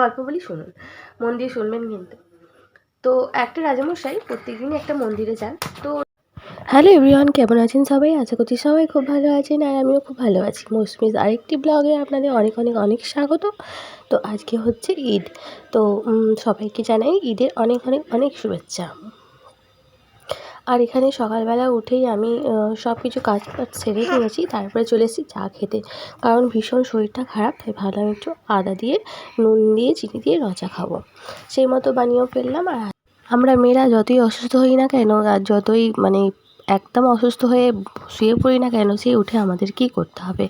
গল্প বলি, শুনুন, মন দিয়ে শুনবেন কিন্তু। তো একটা রাজামশাই প্রত্যেকদিনই একটা মন্দিরে যান। তো হ্যালো এভরিওয়ান, কেমন আছেন সবাই? আশা করছি সবাই খুব ভালো আছেন, আর আমিও খুব ভালো আছি। মৌসুমীর আরেকটি ব্লগে আপনাদের অনেক অনেক অনেক স্বাগত। তো আজকে হচ্ছে ঈদ। তো সবাইকে জানাই ঈদের অনেক অনেক অনেক শুভেচ্ছা। আর এখানে সকালবেলা উঠেই আমি সব কিছু কাজ সেরে নিয়েছি, তারপরে চলে এসেছি চা খেতে। কারণ ভীষণ শরীরটা খারাপ, তাই ভাবলাম একটু আদা দিয়ে, নুন দিয়ে, চিনি দিয়ে চা খাবো। সেই মতো বানিয়েও ফেললাম। আর আমরা মেয়েরা যতই অসুস্থ হই না কেন, আর যতই একদম অসুস্থ হয়ে শুয়ে পড়ি না কেন, সেই উঠে আমাদের কী করতে হবে?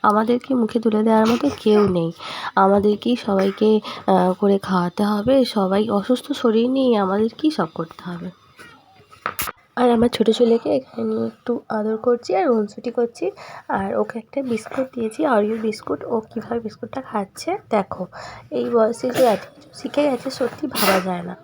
আমাদেরকে মুখে তুলে দেওয়ার মতো কেউ নেই। আমাদেরকেই সবাইকে করে খাওয়াতে হবে। সবাই অসুস্থ শরীর নিয়ে আমাদেরকেই সব করতে হবে। আর আমার ছোটো ছেলেকে এখানে একটু আদর করছি আর রুমছুটি করছি। আর ওকে একটা বিস্কুট দিয়েছি, অরিও বিস্কুট। ও কীভাবে বিস্কুটটা খাচ্ছে দেখো। এই বয়সে যে এত কিছু শিখে গেছে, সত্যি ভাবা যায় না।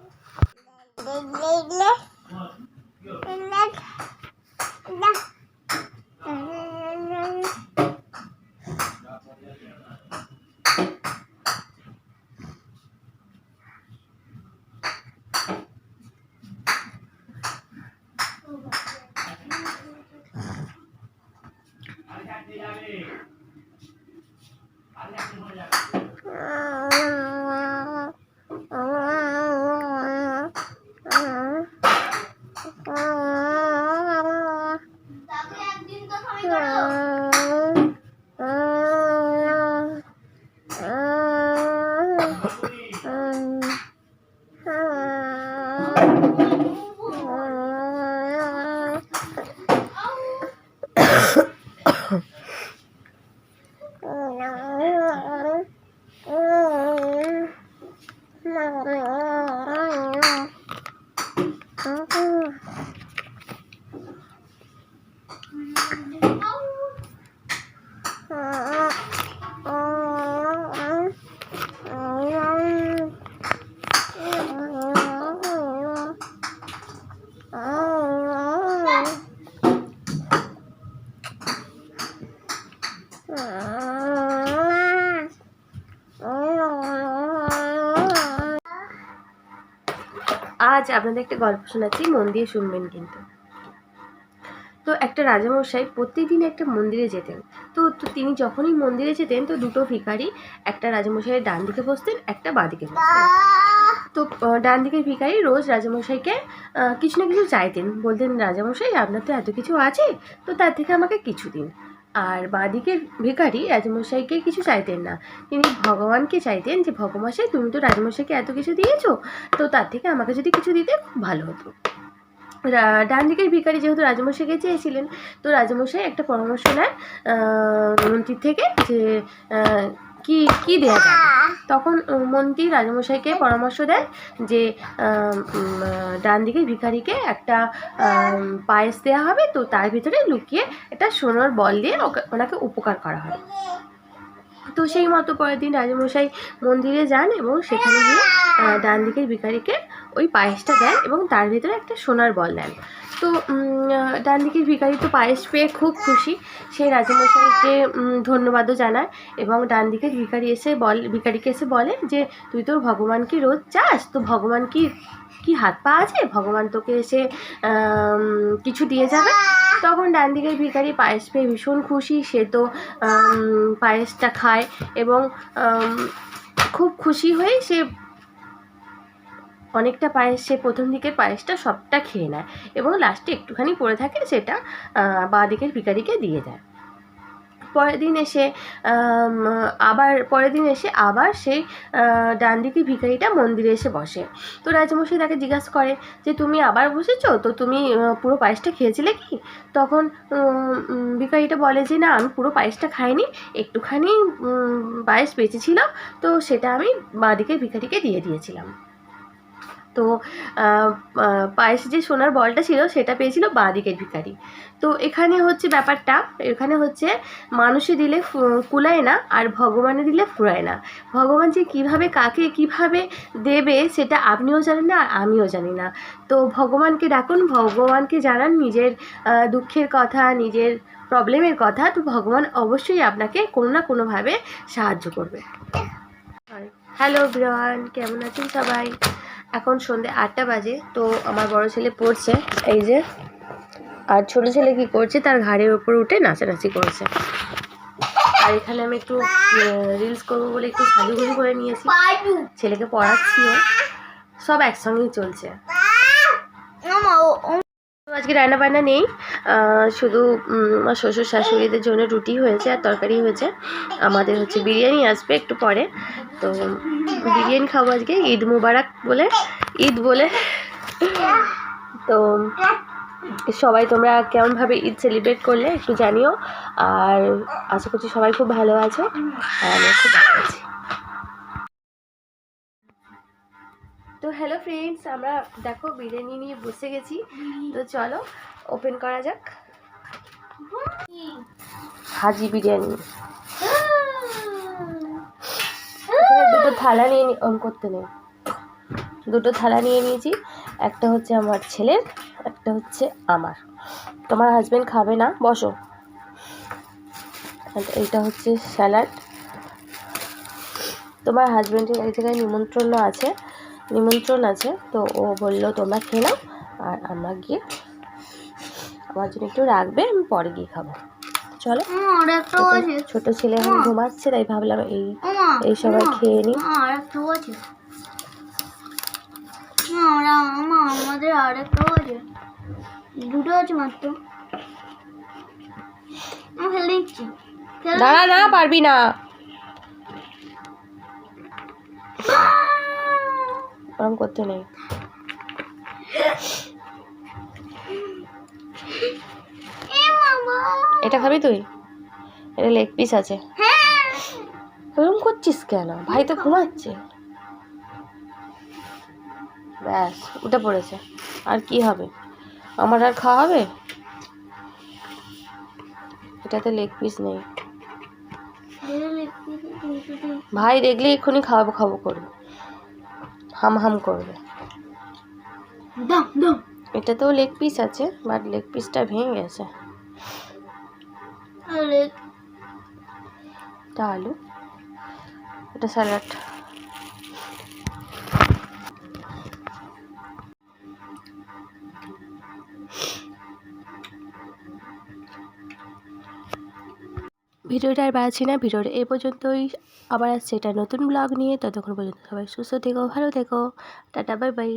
আজ আপনাদের একটা গল্প শোনাচ্ছি, মন দিয়ে শুনবেন কিন্তু। তো একটা রাজামশাই প্রত্যেকদিন একটা মন্দিরে যেতেন। তো তিনি যখনই মন্দিরে যেতেন, তো দুটো ভিখারি, একটা রাজামশাইয়ের ডান দিকে বসতেন, একটা বাঁ দিকে বসতেন। তো ডান দিকের ভিখারি রোজ রাজামশাইকে কিছু না কিছু চাইতেন, বলতেন, রাজামশাই আপনার তো এত কিছু আছে, তো তার থেকে আমাকে কিছু দিন। আর বাঁ দিকের ভিখারি রাজামশাইকে কিছু চাইতেন না, তিনি ভগবানকে চাইতেন যে ভগমশাই তুমি তো রাজামশাইকে এত কিছু দিয়েছো, তো তার থেকে আমাকে যদি কিছু দিতে খুব ভালো হতো। ডান দিকের ভিখারি যেহেতু রাজামশাইকে চেয়েছিলেন, তো রাজামশাই একটা পরামর্শ নেন মন্ত্রীর থেকে যে কি কি দেওয়া যাবে। তখন মন্ত্রী রাজামশাইকে পরামর্শ দেন যে ডান দিকের ভিখারিকে একটা পায়েস দেওয়া হবে, তো তার ভিতরে লুকিয়ে একটা সোনার বল দিয়ে ওনাকে উপকার করা হবে। তো সেই মতো পরের দিন রাজামশাই মন্দিরে যান এবং সেখানে গিয়ে ডান দিকের ভিখারিকে ওই পায়েসটা দেন এবং তার ভিতরে একটা সোনার বল দেন। তো ডান দিকের ভিখারি তো পায়েস পেয়ে খুব খুশি, সেই রাজামশাইকে ধন্যবাদও জানায়। এবং ডান দিকের ভিখারিকে এসে বলে যে তুই তো ভগবানকে রোজ চাস, তো ভগবান কি হাত পা আছে, ভগবান তোকে এসে কিছু দিয়ে যাবে। তখন ডান দিকের ভিখারি পায়েস পেয়ে ভীষণ খুশি, সে তো পায়েসটা খায় এবং খুব খুশি হয়ে সে অনেকটা পায়েস, সে প্রথম দিকের পায়েসটা সবটা খেয়ে নেয় এবং লাস্টে একটুখানি পড়ে থাকে, সেটা বাঁ দিকের ভিখারিকে দিয়ে দেয়। পরের দিন এসে আবার সেই ডান দিকের ভিখারিটা মন্দিরে এসে বসে। তো রাজামশাই তাকে জিজ্ঞাসা করে যে তুমি আবার বসেছো, তো তুমি পুরো পায়েসটা খেয়েছিলে কি? তখন ভিখারিটা বলে যে না, আমি পুরো পায়েসটা খাইনি, একটুখানি পায়েস বেঁচেছিল, তো সেটা আমি বাঁ দিকের ভিখারিকে দিয়ে দিয়েছিলাম। তো পায়েসে যে সোনার বলটা ছিল সেটা পেয়েছিল বাঁ দিকের ভিখারি। তো এখানে হচ্ছে ব্যাপারটা, এখানে হচ্ছে মানুষে দিলে কুলায় না, আর ভগবানে দিলে ফুরায় না। ভগবান যে কীভাবে কাকে কীভাবে দেবে সেটা আপনিও জানেন না আর আমিও জানি না। তো ভগবানকে ডাকুন, ভগবানকে জানান নিজের দুঃখের কথা, নিজের প্রবলেমের কথা, তো ভগবান অবশ্যই আপনাকে কোনো না কোনোভাবে সাহায্য করবে। হ্যালো এভরিওয়ান, কেমন আছেন সবাই? এখন সন্ধ্যে 8টা বাজে। তো আমার বড় ছেলে পড়ছে এই যে, আর ছোটো ছেলে কি করছে, তার ঘাড়ের ওপর উঠে নাচানাচি করছে। আর এখানে আমি একটু রিলস করবো বলে একটু সাজুগুজু করে নিয়েছি, ছেলেকে পড়াচ্ছিও, সব একসঙ্গেই চলছে। আজকে রান্না বান্না নেই, শুধু আমার শ্বশুর শাশুড়িদের জন্য রুটি হয়েছে আর তরকারি হয়েছে। আমাদের হচ্ছে বিরিয়ানি আসবে একটু পরে, তো বিরিয়ানি খাবো আজকে। ঈদ মুবারক বলে, ঈদ বলে। তো সবাই তোমরা কেমনভাবে ঈদ সেলিব্রেট করলে একটু জানিও, আর আশা করছি সবাই খুব ভালো আছো, আর আমিও খুব ভালো আছি। তো হ্যালো ফ্রেন্ডস, আমরা দেখো বিরিয়ানি নিয়ে বসে গেছি, তো চলো ওপেন করা যাক। হাজি বিরিয়ানি, দুটো থালা নিয়ে করতে নেই, দুটো থালা নিয়ে নিয়েছি। একটা হচ্ছে আমার ছেলের, একটা হচ্ছে আমার। তোমার হাজব্যান্ড খাবে না, বসো। এইটা হচ্ছে স্যালাড। তোমার হাজব্যান্ডের এক জায়গায় নিমন্ত্রণ আছে, তো ও বললো তোমরা খেয়ে নাও, আর আমরা গিয়ে আমার জন্য একটু রাখবে, আমি পরে গিয়ে খাবো। চলো, ছোট ছেলে এখন ঘুমাচ্ছে, তাই ভাবলাম এই সময় খেয়ে নিই। আমাদের আর একটা আছে, দুটো আছে মাত্র। ফেলে দিচ্ছি। দাঁড়া, না পারবি না, ওরম করতে নেই। এটা খাবি তুই? এটা লেগ পিস আছে। ওরম করছিস কেন? ভাই তো ঘুমাচ্ছে। ব্যাস, উঠে পড়েছে, আর কি হবে? আমার আর খাওয়া হবে? এটাতে লেগ পিস নেই। ভাই দেখলে এক্ষুনি খাবো করবে, হাম করবে। এটাতেও লেগ পিস আছে, বাট লেগ পিসটা ভেঙে গেছে। এটা আলু, এটা স্যালাড। ভিডিওটা আর বাড়াচ্ছি না, ভিডিওটা এই পর্যন্তই। আবার আসছে এটা নতুন ব্লগ নিয়ে, ততক্ষণ পর্যন্ত সবাই সুস্থ থেকো, ভালো থেকো, টাটা, বাই বাই।